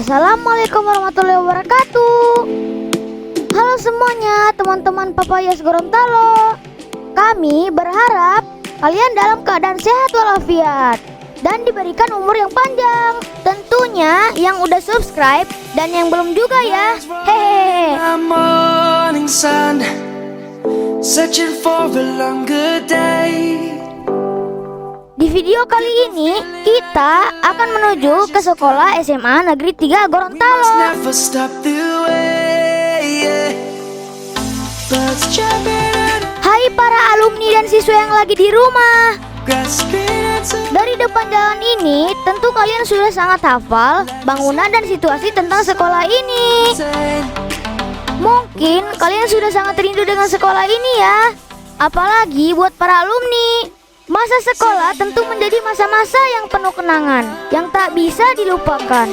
Assalamualaikum warahmatullahi wabarakatuh. Halo semuanya teman-teman Papayas Gorontalo. Kami berharap kalian dalam keadaan sehat walafiat dan diberikan umur yang panjang. Tentunya yang udah subscribe dan yang belum juga ya. Hehehe. Di video kali ini kita akan menuju ke sekolah SMA Negeri 3 Gorontalo. Hai para alumni dan siswa yang lagi di rumah. Dari depan jalan ini tentu kalian sudah sangat hafal bangunan dan situasi tentang sekolah ini. Mungkin kalian sudah sangat rindu dengan sekolah ini ya. Apalagi buat para alumni. Masa sekolah tentu menjadi masa-masa yang penuh kenangan, yang tak bisa dilupakan.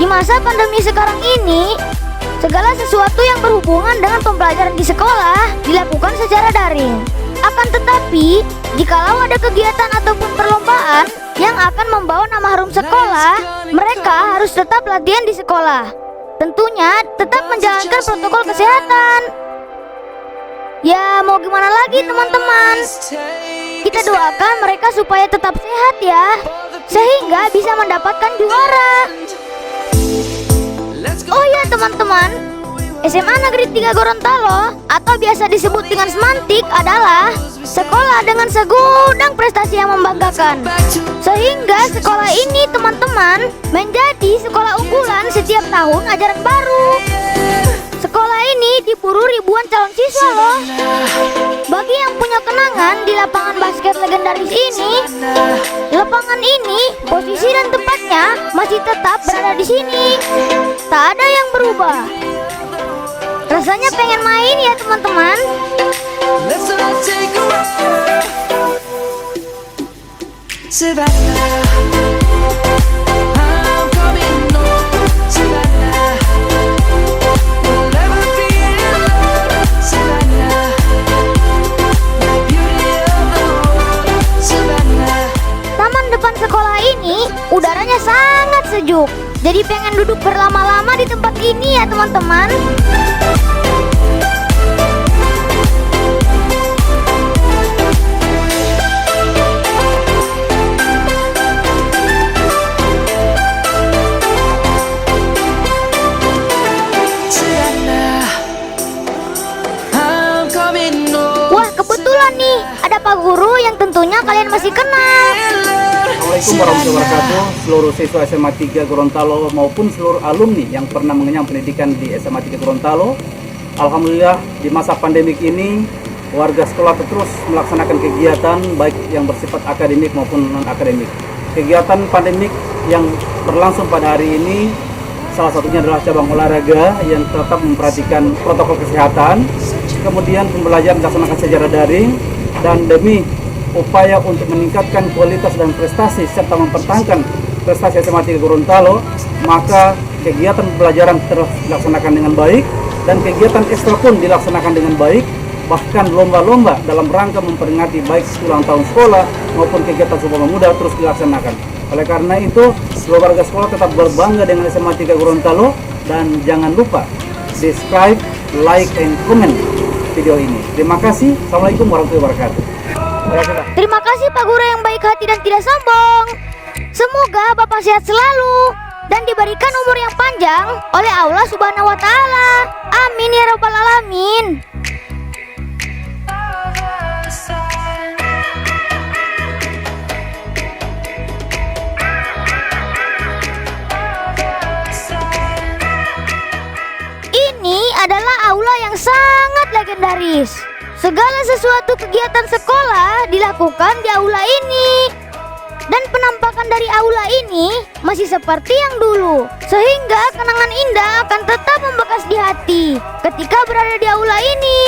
Di masa pandemi sekarang ini, segala sesuatu yang berhubungan dengan pembelajaran di sekolah dilakukan secara daring. Akan tetapi, jikalau ada kegiatan ataupun perlombaan yang akan membawa nama harum sekolah, mereka harus tetap latihan di sekolah. Tentunya tetap menjalankan protokol kesehatan. Ya, mau gimana lagi teman-teman? Kita doakan mereka supaya tetap sehat ya, sehingga bisa mendapatkan juara. Oh ya teman-teman, SMA Negeri 3 Gorontalo atau biasa disebut dengan Semantik adalah sekolah dengan segudang prestasi yang membanggakan. Sehingga sekolah ini teman-teman menjadi sekolah unggulan setiap tahun ajaran baru. Sekolah ini diburu ribuan calon siswa loh. Bagi yang punya kenangan di lapangan basket legendaris ini, lapangan ini posisi dan tempatnya masih tetap berada di sini. Tak ada yang berubah. Rasanya pengen main ya teman-teman. Taman depan sekolah ini udaranya sangat sejuk. Jadi pengen duduk berlama-lama di tempat ini ya teman-teman. Wah, kebetulan nih ada Pak Guru yang tentunya kalian masih kenal. Assalamualaikum warahmatullahi wabarakatuh. Seluruh siswa SMA 3 Gorontalo maupun seluruh alumni yang pernah mengenyam pendidikan di SMA 3 Gorontalo. Alhamdulillah di masa pandemik ini warga sekolah terus melaksanakan kegiatan baik yang bersifat akademik maupun non-akademik. Kegiatan pandemik yang berlangsung pada hari ini salah satunya adalah cabang olahraga yang tetap memperhatikan protokol kesehatan. Kemudian pembelajaran dilaksanakan secara daring dan demi upaya untuk meningkatkan kualitas dan prestasi serta mempertahankan prestasi SMA 3 Gorontalo, maka kegiatan pembelajaran terus dilaksanakan dengan baik dan kegiatan ekstra pun dilaksanakan dengan baik. Bahkan lomba-lomba dalam rangka memperingati baik ulang tahun sekolah maupun kegiatan Sumpah Pemuda terus dilaksanakan. Oleh karena itu, seluruh warga sekolah tetap berbangga dengan SMA 3 Gorontalo dan jangan lupa subscribe, like, and comment video ini. Terima kasih. Assalamualaikum warahmatullahi wabarakatuh. Terima kasih Pak Guru yang baik hati dan tidak sombong. Semoga Bapak sehat selalu dan diberikan umur yang panjang oleh Allah Subhanahu wa Ta'ala. Amin ya Rabbal Alamin. Ini adalah aula yang sangat legendaris. Segala sesuatu kegiatan sekolah dilakukan di aula ini. Dan penampakan dari aula ini masih seperti yang dulu. Sehingga kenangan indah akan tetap membekas di hati ketika berada di aula ini.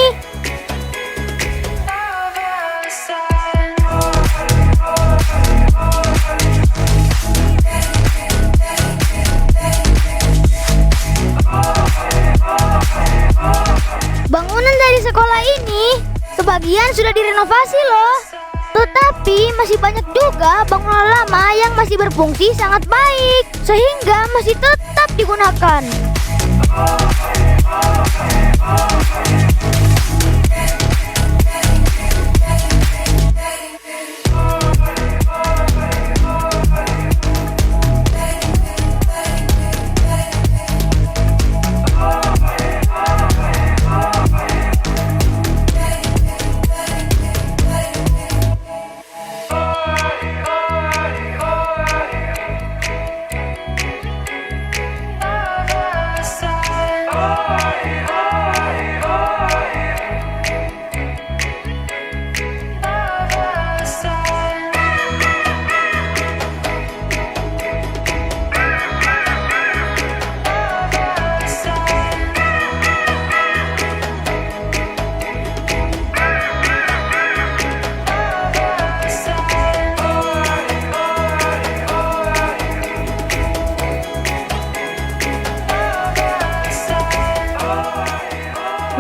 sebagian sudah direnovasi loh. Tetapi masih banyak juga bangunan lama yang masih berfungsi sangat baik, sehingga masih tetap digunakan.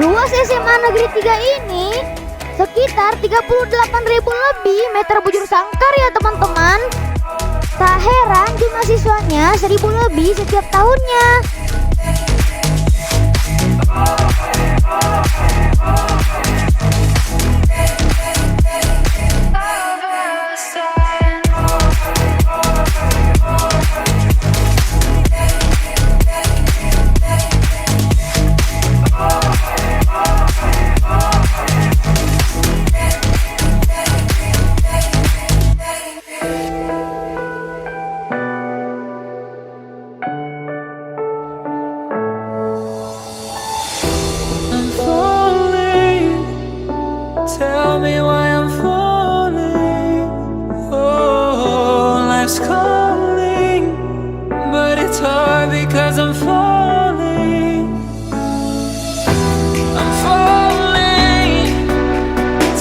Luas SMA Negeri 3 ini sekitar 38.000 lebih meter bujur sangkar ya teman-teman. Tak heran jumlah siswanya 1.000 lebih setiap tahunnya. Tell me why I'm falling. Oh, life's calling, but it's hard because I'm falling. I'm falling.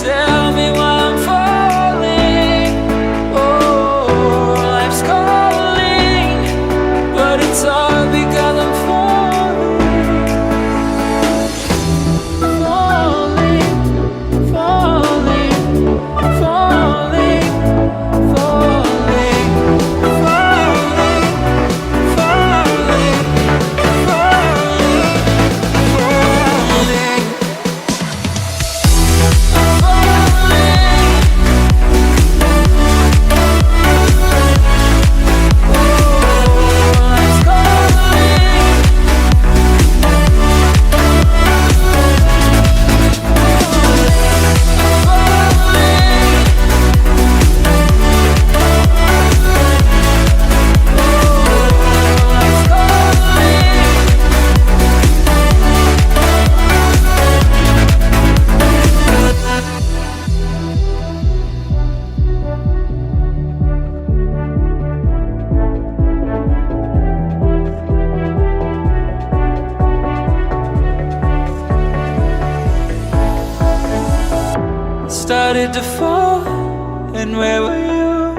Tell me why I'm falling. Oh, life's calling, but it's hard because I'm falling. Started to fall, and where were you?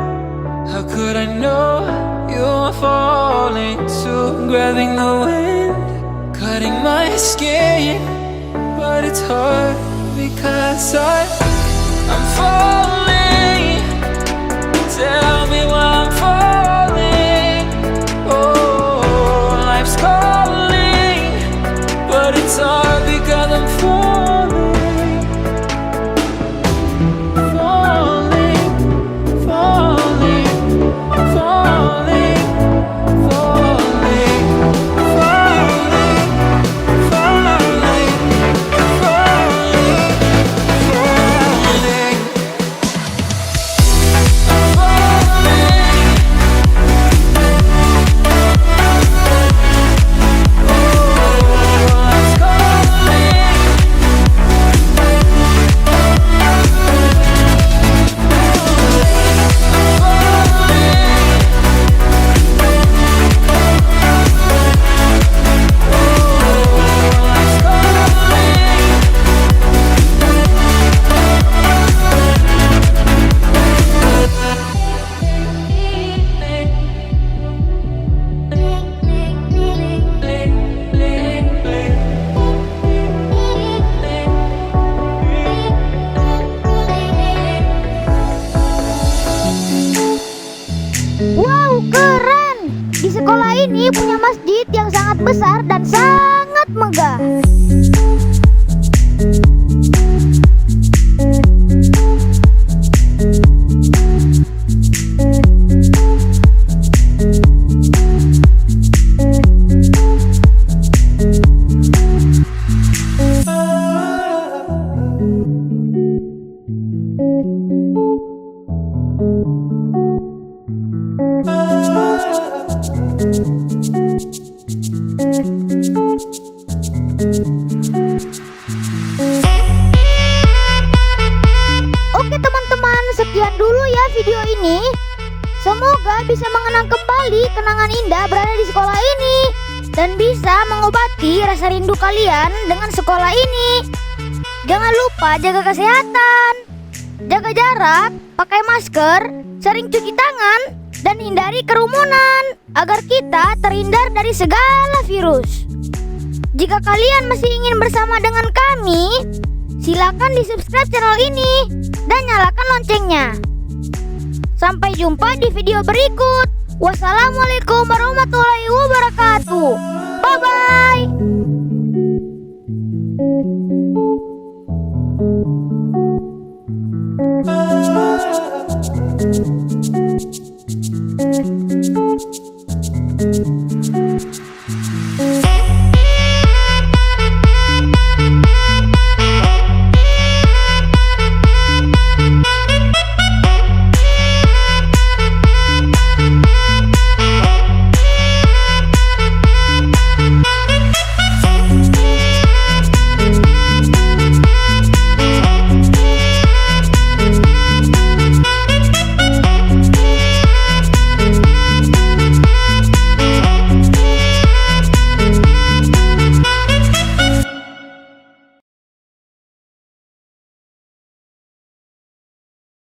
How could I know you were falling too? Grabbing the wind, cutting my skin, but it's hard because I'm falling. Tell me why I'm falling. Oh, life's calling, but it's hard because I'm falling. ini punya masjid yang sangat besar dan sangat megah. Oke teman-teman, sekian dulu ya video ini. Semoga bisa mengenang kembali kenangan indah berada di sekolah ini dan bisa mengobati rasa rindu kalian dengan sekolah ini. Jangan lupa jaga kesehatan, jaga jarak, pakai masker, sering cuci tangan, dan hindari kerumunan agar kita terhindar dari segala virus. Jika kalian masih ingin bersama dengan kami, silakan di-subscribe channel ini dan nyalakan loncengnya. Sampai jumpa di video berikut. Wassalamualaikum warahmatullahi wabarakatuh. Bye-bye.